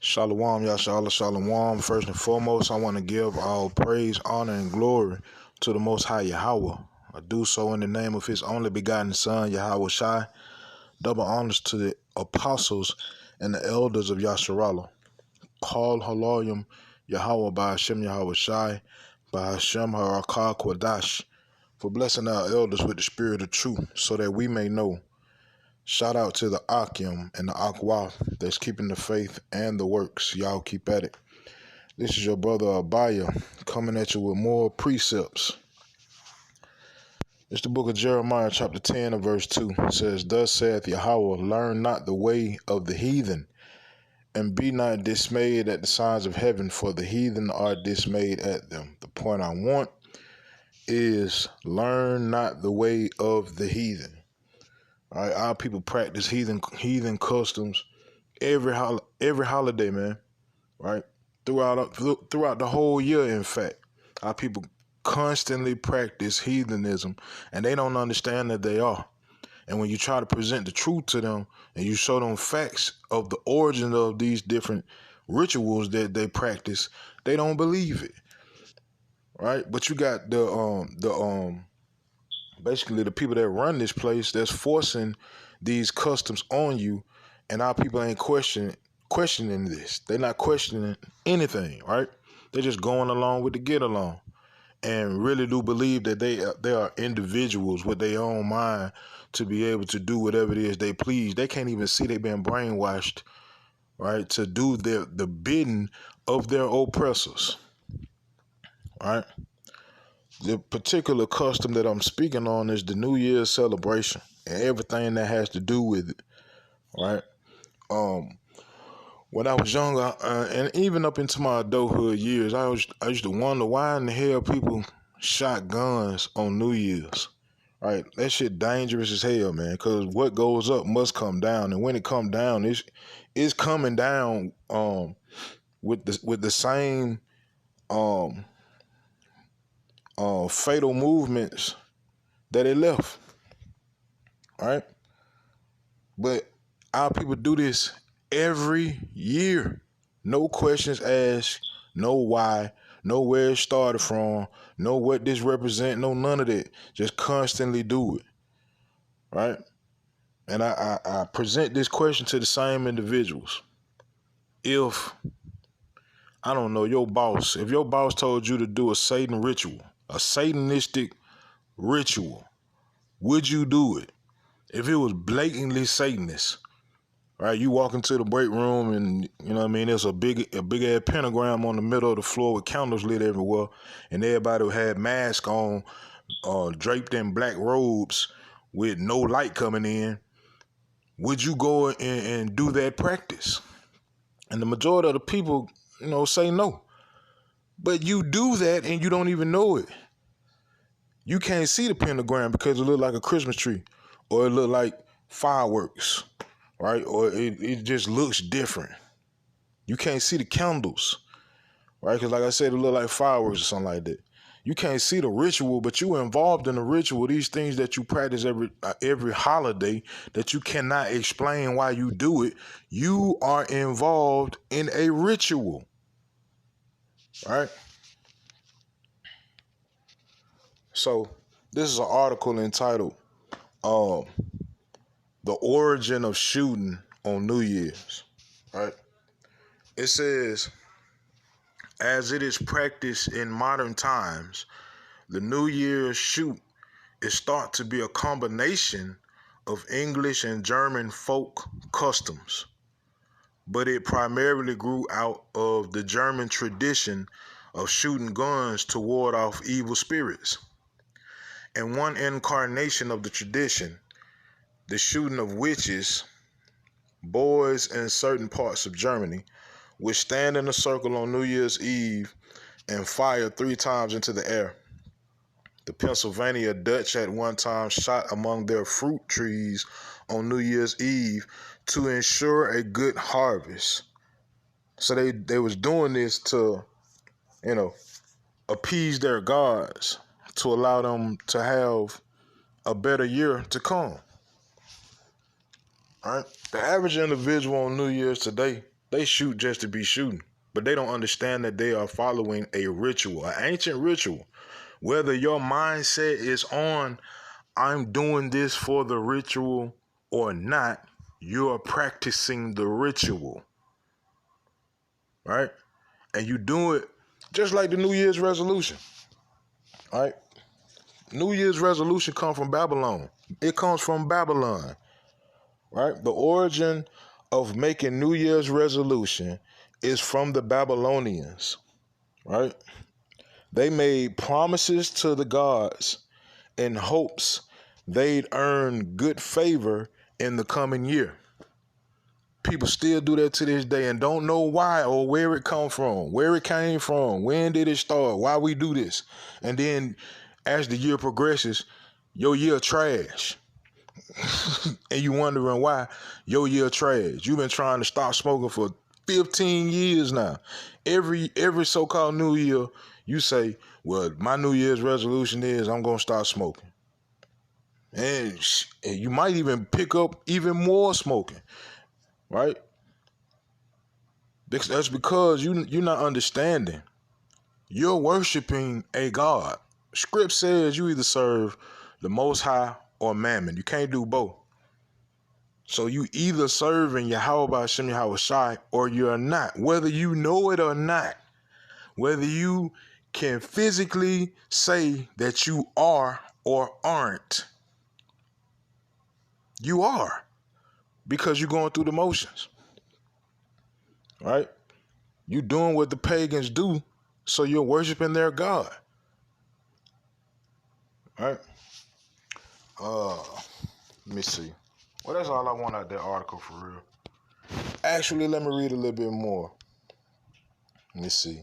Shalom, Yashala, Shalom. First and foremost, I want to give all praise, honor, and glory to the Most High Yahweh. I do so in the name of His only begotten Son, Yahweh Shai. Double honors to the apostles and the elders of Yasharallah. Call Haloyim Yahweh by Hashem Yahweh Shai, by Hashem Harakah Kwadash, for blessing our elders with the spirit of truth, so that we may know. Shout out to the Akim and the Akwa that's keeping the faith and the works. Y'all keep at it. This is your brother Abaya coming at you with more precepts. It's the book of Jeremiah chapter 10 and verse 2. It says, Thus saith Yahweh, learn not the way of the heathen, and be not dismayed at the signs of heaven, for the heathen are dismayed at them. The point I want is learn not the way of the heathen. All right, our people practice heathen customs every holiday, man. Right, throughout the whole year. In fact, our people constantly practice heathenism, and they don't understand that they are. And when you try to present the truth to them, and you show them facts of the origin of these different rituals that they practice, they don't believe it. Right, but you got basically the people that run this place that's forcing these customs on you, and our people ain't questioning this. They're not questioning anything, right? They're just going along with the get along, and really do believe that they are individuals with their own mind to be able to do whatever it is they please. They can't even see they've been brainwashed, right, to do the bidding of their oppressors, right? The particular custom that I'm speaking on is the New Year's celebration and everything that has to do with it, right? When I was younger, and even up into my adulthood years, I used to wonder why in the hell people shot guns on New Year's, right? That shit dangerous as hell, man. Because what goes up must come down, and when it come down, it's coming down with the same fatal movements that it left, right? But our people do this every year. No questions asked, no why, no where it started from, no what this represent, no none of that. Just constantly do it, right? And I present this question to the same individuals. If, I don't know, if your boss told you to do a Satan ritual, a Satanistic ritual, would you do it? If it was blatantly Satanist, right? You walk into the break room and, you know what I mean, there's a big ass pentagram on the middle of the floor with candles lit everywhere, and everybody had masks on, draped in black robes with no light coming in. Would you go and do that practice? And the majority of the people, say no. But you do that and you don't even know it. You can't see the pentagram because it look like a Christmas tree, or it look like fireworks, right? Or it just looks different. You can't see the candles, right? Because like I said, it look like fireworks or something like that. You can't see the ritual, but you involved in the ritual. These things that you practice every holiday that you cannot explain why you do it. You are involved in a ritual, right? So this is an article entitled The Origin of Shooting on New Year's, right? It says, as it is practiced in modern times, the New Year's shoot is thought to be a combination of English and German folk customs, but it primarily grew out of the German tradition of shooting guns to ward off evil spirits. And one incarnation of the tradition, the shooting of witches, boys in certain parts of Germany, would stand in a circle on New Year's Eve and fire 3 times into the air. The Pennsylvania Dutch at one time shot among their fruit trees on New Year's Eve to ensure a good harvest. So they was doing this to, appease their gods, to allow them to have a better year to come. All right? The average individual on New Year's today, They shoot just to be shooting, but they don't understand that they are following a ritual, an ancient ritual. Whether your mindset is on, I'm doing this for the ritual or not, you're practicing the ritual, right? And you do it just like the New Year's resolution, right? New Year's resolution comes from Babylon. It comes from Babylon, right? The origin of making New Year's resolution is from the Babylonians, right? They made promises to the gods in hopes they'd earn good favor in the coming year. People still do that to this day and don't know why or where it come from, where it came from, when did it start, why we do this. And then as the year progresses, your year trash. And you wondering why your year trash. You've been trying to stop smoking for 15 years now. Every so-called New Year, you say, well, my New Year's resolution is I'm going to start smoking. And you might even pick up even more smoking, right? That's because you're not understanding. You're worshiping a God. Script says you either serve the Most High or Mammon. You can't do both. So you either serving Yahweh B'Shem Yahweh Shai or you're not. Whether you know it or not, whether you can physically say that you are or aren't, you are, because you're going through the motions, right? You're doing what the pagans do, so you're worshiping their God, right? Let me see. Well, that's all I want out that article for real. Actually, let me read a little bit more. Let me see.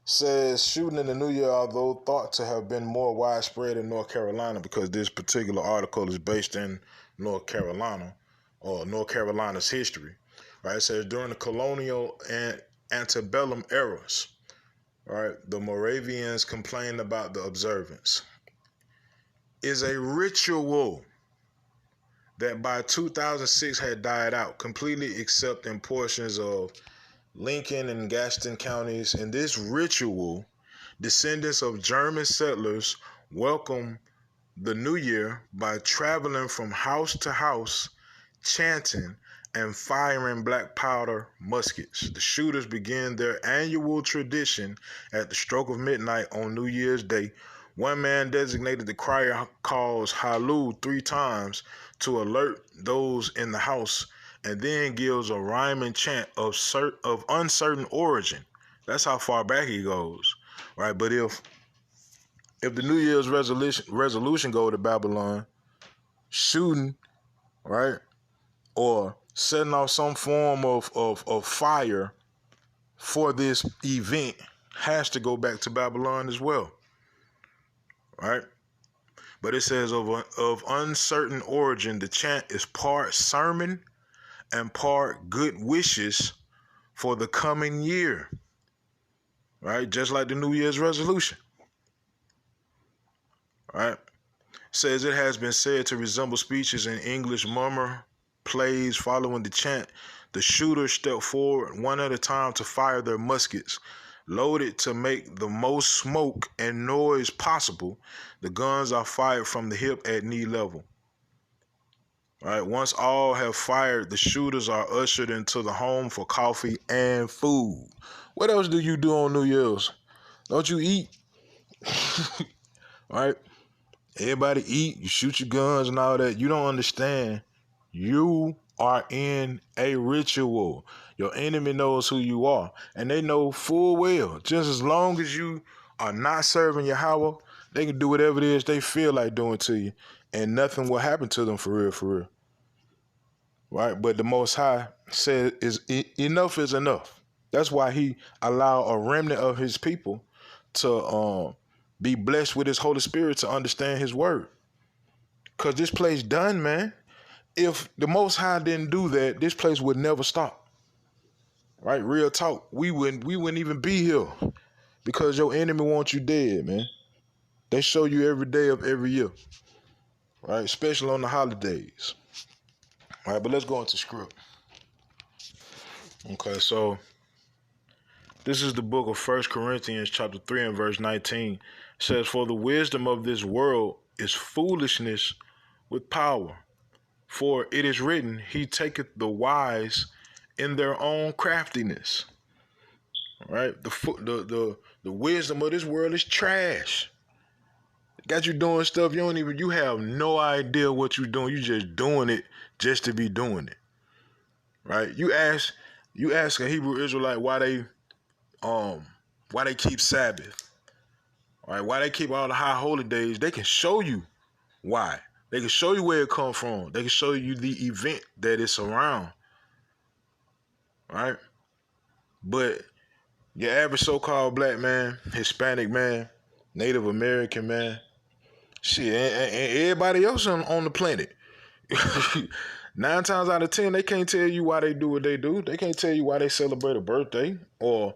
Says shooting in the new year, although thought to have been more widespread in North Carolina, because this particular article is based in North Carolina, or North Carolina's history, right? It says during the colonial and antebellum eras, right, the Moravians complained about the observance. Is a ritual that by 2006 had died out completely, except in portions of Lincoln and Gaston counties. In this ritual, descendants of German settlers welcome the new year by traveling from house to house, chanting and firing black powder muskets. The shooters begin their annual tradition at the stroke of midnight on New Year's Day. One man designated the crier calls Hallel 3 times to alert those in the house, and then gives a rhyming chant of uncertain origin. That's how far back he goes, right? But if the New Year's resolution go to Babylon, shooting, right, or setting off some form of fire for this event has to go back to Babylon as well, right? But it says of uncertain origin, the chant is part sermon and part good wishes for the coming year, right? Just like the New Year's resolution, right? Says it has been said to resemble speeches in English murmur plays following the chant. The shooters step forward one at a time to fire their muskets, loaded to make the most smoke and noise possible. The guns are fired from the hip at knee level. Right. Once all have fired, the shooters are ushered into the home for coffee and food. What else do you do on New Year's? Don't you eat? Right? Everybody eat, you shoot your guns and all that. You don't understand. You are in a ritual. Your enemy knows who you are. And they know full well, just as long as you are not serving Yahweh, they can do whatever it is they feel like doing to you. And nothing will happen to them for real, for real. Right? But the Most High said enough is enough. That's why he allowed a remnant of his people to be blessed with his Holy Spirit to understand his word. Because this place done, man. If the Most High didn't do that, this place would never stop. Right? Real talk. We wouldn't even be here because your enemy wants you dead, man. They show you every day of every year. Right? Especially on the holidays. All right, but let's go into script. Okay, so this is the book of 1 Corinthians chapter 3 and verse 19. It says, "For the wisdom of this world is foolishness with power. For it is written, He taketh the wise in their own craftiness." All right? The wisdom of this world is trash. Got you doing stuff you have no idea what you're doing. You just doing it just to be doing it. Right? You ask a Hebrew Israelite why they keep Sabbath. All right, why they keep all the high holy days, they can show you why. They can show you where it come from. They can show you the event that it's around. Right? But your average so-called black man, Hispanic man, Native American man, shit, and everybody else on the planet, 9 times out of 10, they can't tell you why they do what they do. They can't tell you why they celebrate a birthday or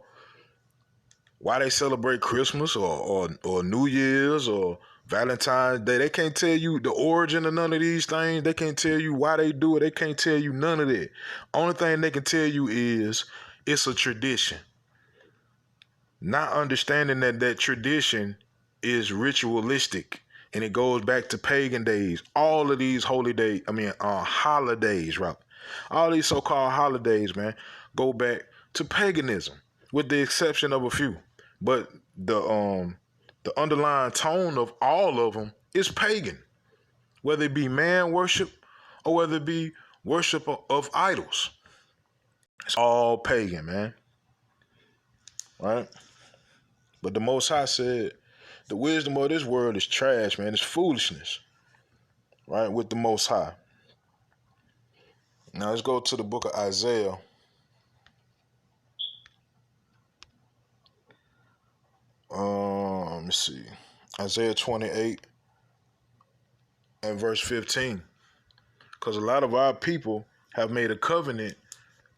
why they celebrate Christmas or New Year's or Valentine's Day. They can't tell you the origin of none of these things. They can't tell you why they do it. They can't tell you none of that. Only thing they can tell you is it's a tradition. Not understanding that tradition is ritualistic and it goes back to pagan days. All of these holidays, right? All these so-called holidays, man, go back to paganism, with the exception of a few. But the underlying tone of all of them is pagan, whether it be man worship or whether it be worship of idols. It's all pagan, man. Right? But the Most High said, the wisdom of this world is trash, man. It's foolishness. Right? With the Most High. Now let's go to the book of Isaiah. Let me see. Isaiah 28 and verse 15. Because a lot of our people have made a covenant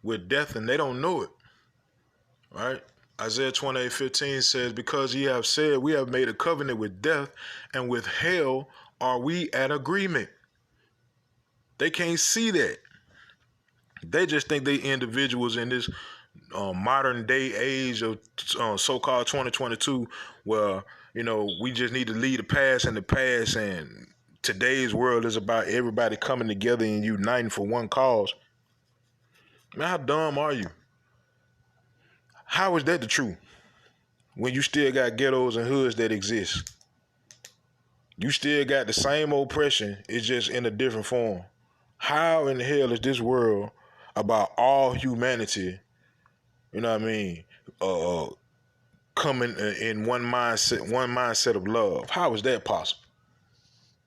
with death and they don't know it. Right? Isaiah 28:15 says, "Because ye have said, we have made a covenant with death, and with hell are we at agreement." They can't see that. They just think they individuals in this modern day age of so-called 2022, where, we just need to leave the past in the past, and today's world is about everybody coming together and uniting for one cause. Man, how dumb are you? How is that the truth? When you still got ghettos and hoods that exist. You still got the same oppression, it's just in a different form. How in the hell is this world about all humanity, you know what I mean, coming in one mindset of love? How is that possible?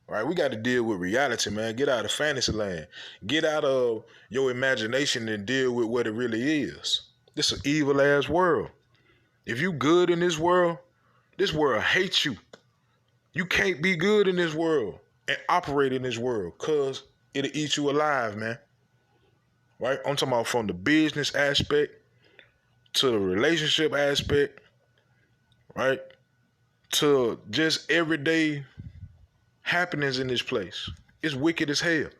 All right, we got to deal with reality, man. Get out of fantasy land. Get out of your imagination and deal with what it really is. This is an evil ass world. If you good in this world hates you. You can't be good in this world and operate in this world, because it'll eat you alive, man. Right? I'm talking about from the business aspect to the relationship aspect, right? To just everyday happenings in this place. It's wicked as hell,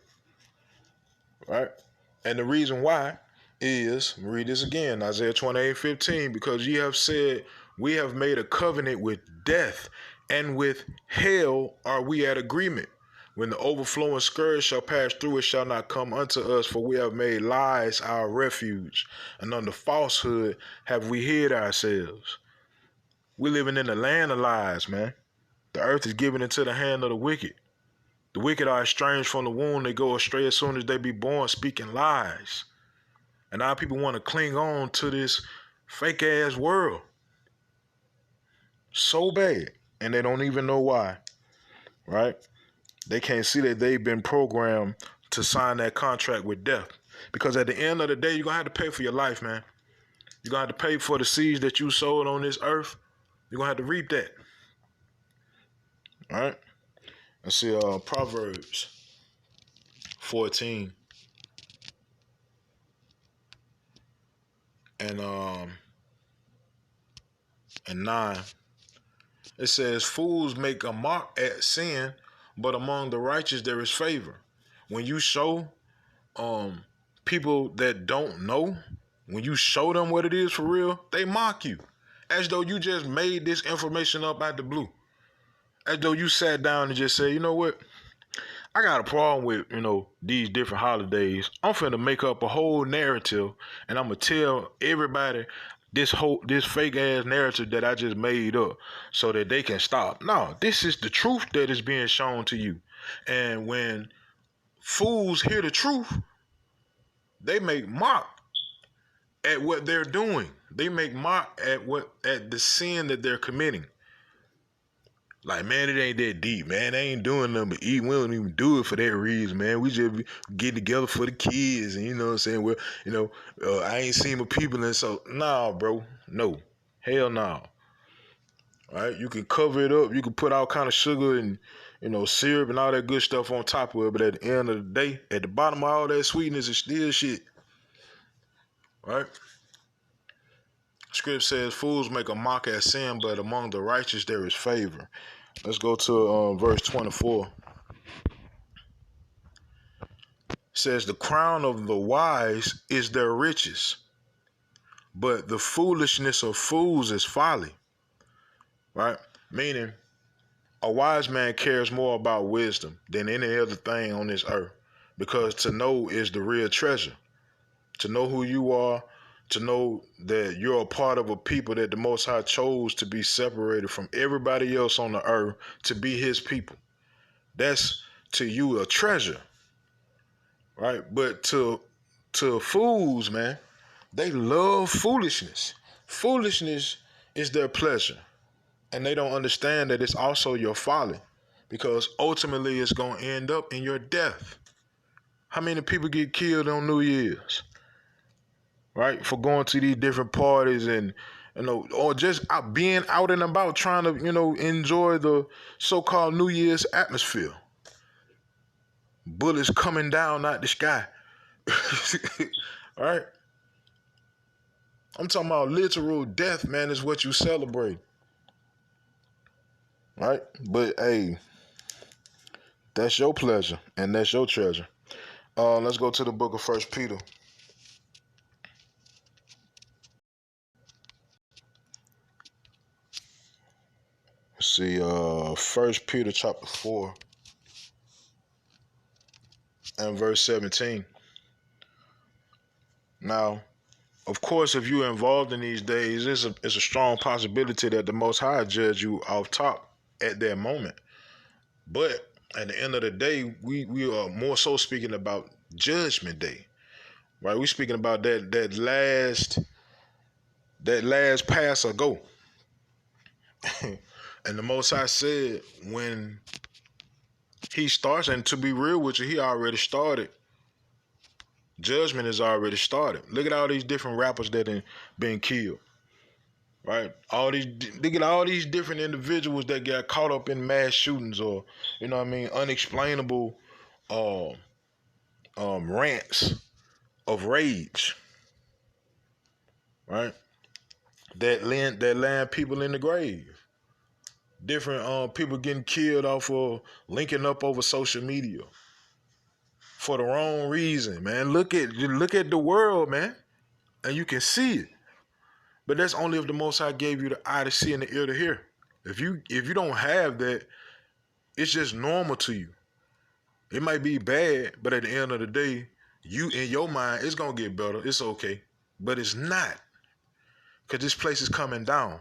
right? And the reason why is, read this again, Isaiah 28:15, "Because ye have said, we have made a covenant with death, and with hell are we at agreement. When the overflowing scourge shall pass through, it shall not come unto us, for we have made lies our refuge, and under falsehood have we hid ourselves." We're living in the land of lies, man. The earth is given into the hand of the wicked. The wicked are estranged from the womb. They go astray as soon as they be born, speaking lies. And our people want to cling on to this fake ass world so bad, and they don't even know why, right? They can't see that they've been programmed to sign that contract with death. Because at the end of the day, you're going to have to pay for your life, man. You're going to have to pay for the seeds that you sowed on this earth. You're going to have to reap that. All right? Let's see, Proverbs 14 and 9. It says, "Fools make a mock at sin, but among the righteous there is favor." When you show um people that don't know, when you show them what it is for real, they mock you. As though you just made this information up out the blue. As though you sat down and just said, you know what? I got a problem with, these different holidays. I'm finna make up a whole narrative and I'm gonna tell everybody this fake ass narrative that I just made up so that they can stop. No, this is the truth that is being shown to you. And when fools hear the truth, they make mock at what they're doing. They make mock at the sin that they're committing. Like, man, it ain't that deep, man. They ain't doing nothing but eat. We don't even do it for that reason, man. We just get together for the kids, and you know what I'm saying? Well, I ain't seen my people, and so, nah, bro, no. Hell no. All right? You can cover it up. You can put all kind of sugar and, syrup and all that good stuff on top of it, but at the end of the day, at the bottom of all that sweetness is still shit. Right? Script says, fools make a mock at sin, but among the righteous there is favor. Let's go to verse 24. It says, the crown of the wise is their riches, but the foolishness of fools is folly. Right? Meaning, a wise man cares more about wisdom than any other thing on this earth, because to know is the real treasure. To know who you are, to know that you're a part of a people that the Most High chose to be separated from everybody else on the earth to be his people. That's to you a treasure, right? But to fools, man, they love foolishness. Foolishness is their pleasure. And they don't understand that it's also your folly, because ultimately it's going to end up in your death. How many people get killed on New Year's? Right, for going to these different parties and or just being out and about trying to enjoy the so-called New Year's atmosphere. Bullets coming down out the sky. All right, I'm talking about literal death, man, is what you celebrate. Right, but hey, that's your pleasure and that's your treasure. Let's go to the book of 1 Peter. See, 1 Peter chapter 4 and verse 17. Now, of course, if you're involved in these days, it's a strong possibility that the Most High judge you off top at that moment. But at the end of the day, we are more so speaking about Judgment Day, right? We're speaking about that last pass or go. And the Most High said when he starts, and to be real with you, he already started. Judgment has already started. Look at all these different rappers that have been killed, right? Look at all these different individuals that got caught up in mass shootings or, unexplainable rants of rage, right? That land people in the grave. Different people getting killed off of linking up over social media for the wrong reason, man. Look at the world, man, and you can see it. But that's only if the Most High gave you the eye to see and the ear to hear. If you don't have that, it's just normal to you. It might be bad, but at the end of the day, you in your mind, it's gonna get better. It's okay, but it's not, because this place is coming down,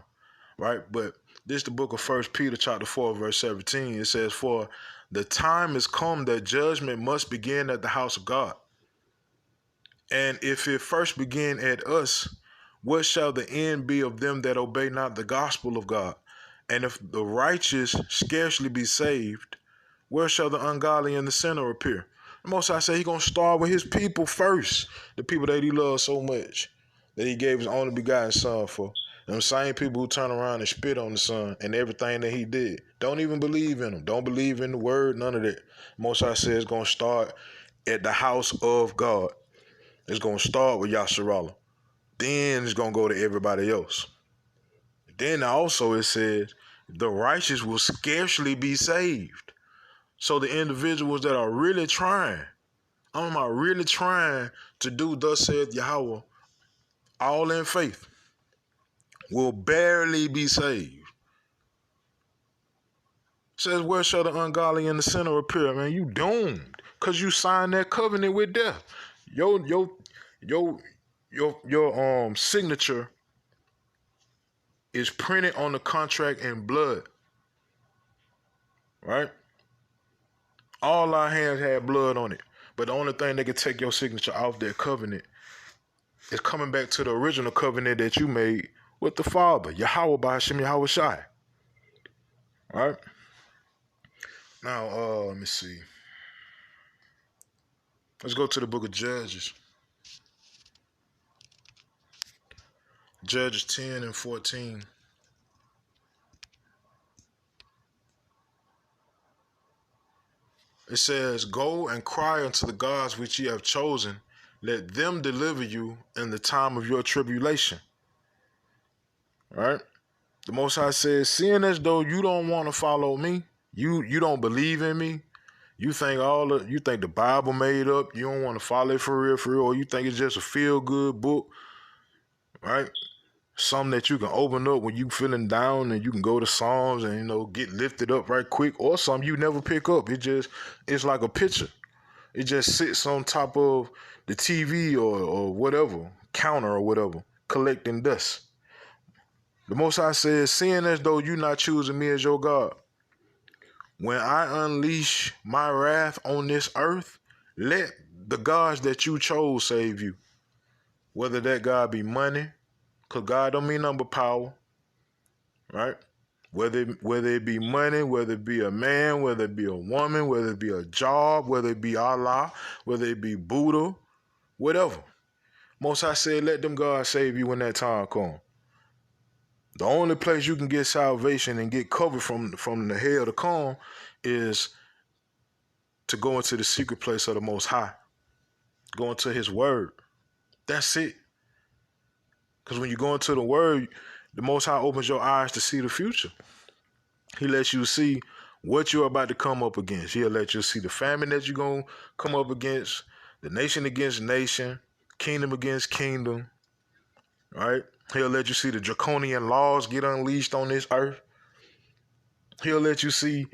right? But this is the book of 1 Peter chapter 4, verse 17. It says, for the time has come that judgment must begin at the house of God. And if it first begin at us, what shall the end be of them that obey not the gospel of God? And if the righteous scarcely be saved, where shall the ungodly and the sinner appear? The Most High say he going to start with his people first, the people that he loves so much, that he gave his only begotten son for. Them same people who turn around and spit on the son and everything that he did. Don't even believe in him. Don't believe in the word, none of that. Most High says it's going to start at the house of God. It's going to start with Yasharallah. Then it's going to go to everybody else. Then also it says the righteous will scarcely be saved. So the individuals that are really trying I'm about really trying to do thus saith Yahweh, all in faith, will barely be saved. Says, where shall the ungodly and the sinner appear? Man, you doomed. Cause you signed that covenant with death. Your signature is printed on the contract in blood. Right? All our hands had blood on it. But the only thing that can take your signature off that covenant is coming back to the original covenant that you made with the Father, Yahweh B'Hashem Yahweh Shai. All right? Now, let me see. Let's go to the book of Judges. Judges 10 and 14. It says, go and cry unto the gods which ye have chosen. Let them deliver you in the time of your tribulation. All right? The Most High says, seeing as though you don't want to follow me, you don't believe in me, you think the Bible made up, you don't want to follow it for real, or you think it's just a feel-good book, right? Something that you can open up when you feeling down and you can go to Psalms and, get lifted up right quick, or something you never pick up. It's like a picture. It just sits on top of the TV or whatever, counter or whatever, collecting dust. The Most High says, seeing as though you not choosing me as your God, when I unleash my wrath on this earth, let the gods that you chose save you. Whether that God be money, because God don't mean nothing but power, right? Whether it be money, whether it be a man, whether it be a woman, whether it be a job, whether it be Allah, whether it be Buddha, whatever. Most High said, let them gods save you when that time comes. The only place you can get salvation and get covered from the hell to come is to go into the secret place of the Most High. Go into His Word. That's it. Because when you go into the Word, the Most High opens your eyes to see the future. He lets you see what you're about to come up against. He'll let you see the famine that you're going to come up against, the nation against nation, kingdom against kingdom, right? He'll let you see the draconian laws get unleashed on this earth. He'll let you see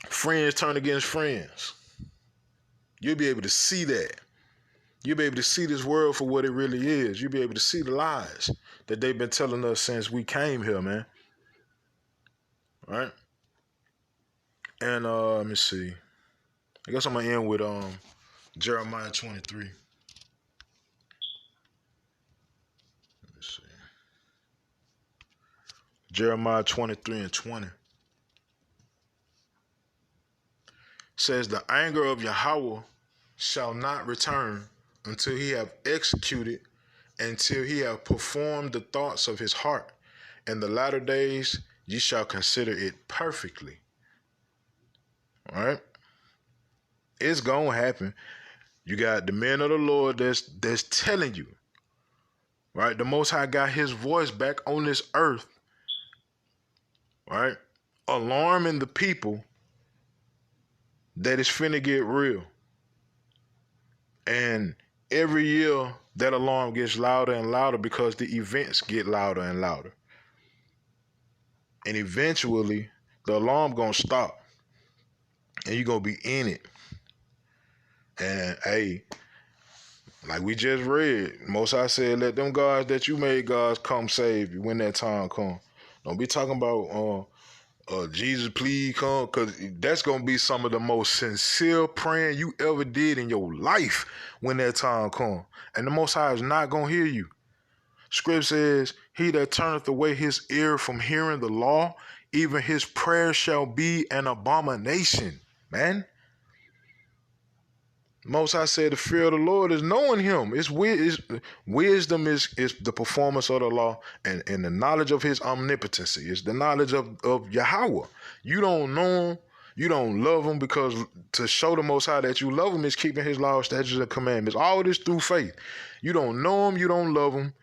friends turn against friends. You'll be able to see that. You'll be able to see this world for what it really is. You'll be able to see the lies that they've been telling us since we came here, man. All right? And let me see. I guess I'm going to end with Jeremiah 23. Let me see. Jeremiah 23 and 20. Says, the anger of Yahweh shall not return until he have executed, until he have performed the thoughts of his heart. In the latter days ye shall consider it perfectly. All right? It's gonna happen. You got the men of the Lord that's telling you, right? The Most High got his voice back on this earth, right? Alarming the people that it's finna get real. And every year that alarm gets louder and louder because the events get louder and louder. And eventually the alarm gonna stop and you're gonna be in it. And hey, like we just read, Most High said, let them gods that you made gods come save you when that time come. Don't be talking about Jesus, please come, because that's going to be some of the most sincere praying you ever did in your life when that time come. And the Most High is not going to hear you. Script says, he that turneth away his ear from hearing the law, even his prayer shall be an abomination, man. Most High said the fear of the Lord is knowing him. Wisdom is the performance of the law, and the knowledge of his omnipotency. It's the knowledge of Yahweh. You don't know him. You don't love him, because to show the Most High that you love him is keeping his laws, statutes, and commandments. All this through faith. You don't know him. You don't love him.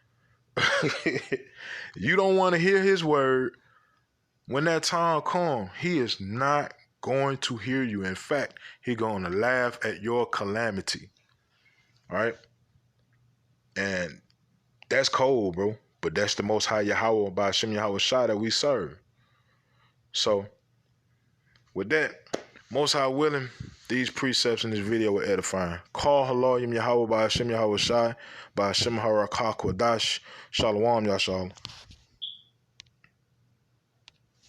You don't want to hear his word. When that time comes, he is not going to hear you. In fact, He's going to laugh at your calamity. All right? And that's cold, bro. But that's the Most High Yahweh by Hashem Yahweh Shah that we serve. So, with that, Most High willing, these precepts in this video were edifying. Call Halayim Yahweh by Hashem Yahweh Shai, by Hashem Harakah Kodash. Shalom, Yashal.